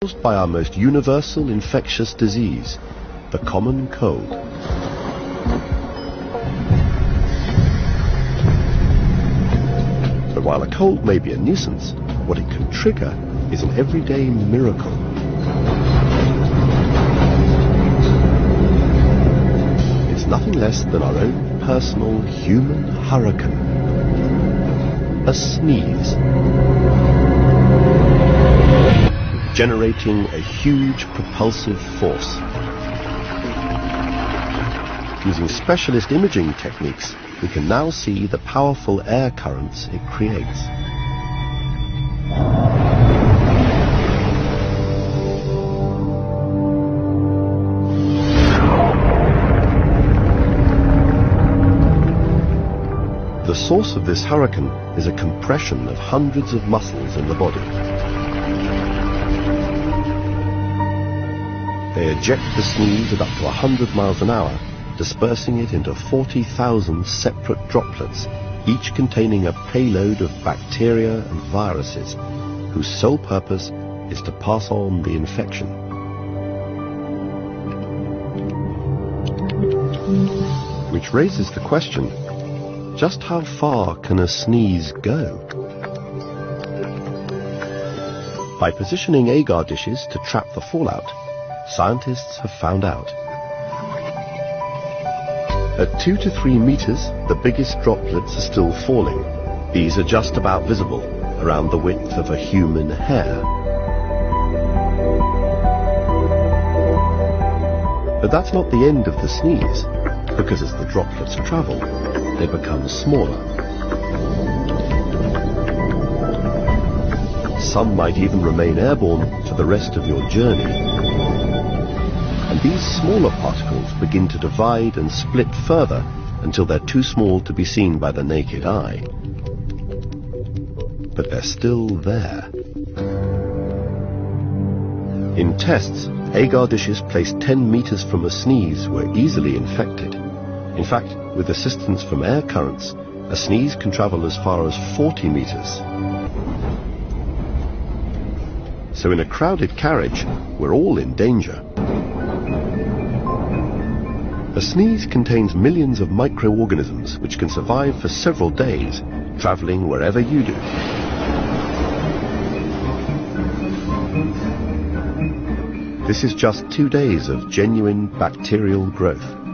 Caused by our most universal infectious disease, the common cold. But while a cold may be a nuisance, what it can trigger is an everyday miracle. It's nothing less than our own personal human hurricane. A sneeze. Generating a huge propulsive force. Using specialist imaging techniques, we can now see the powerful air currents it creates. The source of this hurricane is a compression of hundreds of muscles in the body. They eject the sneeze at up to 100 miles an hour, dispersing it into 40,000 separate droplets, each containing a payload of bacteria and viruses, whose sole purpose is to pass on the infection. Which raises the question, just how far can a sneeze go? By positioning agar dishes to trap the fallout, scientists have found out. At 2 to 3 meters, the biggest droplets are still falling. These are just about visible, around the width of a human hair. But that's not the end of the sneeze, because as the droplets travel, they become smaller. Some might even remain airborne for the rest of your journey. And these smaller particles begin to divide and split further until they're too small to be seen by the naked eye. But they're still there. In tests, agar dishes placed 10 meters from a sneeze were easily infected. In fact, with assistance from air currents, a sneeze can travel as far as 40 meters. So in a crowded carriage, we're all in danger. A sneeze contains millions of microorganisms which can survive for several days, traveling wherever you do. This is just 2 days of genuine bacterial growth.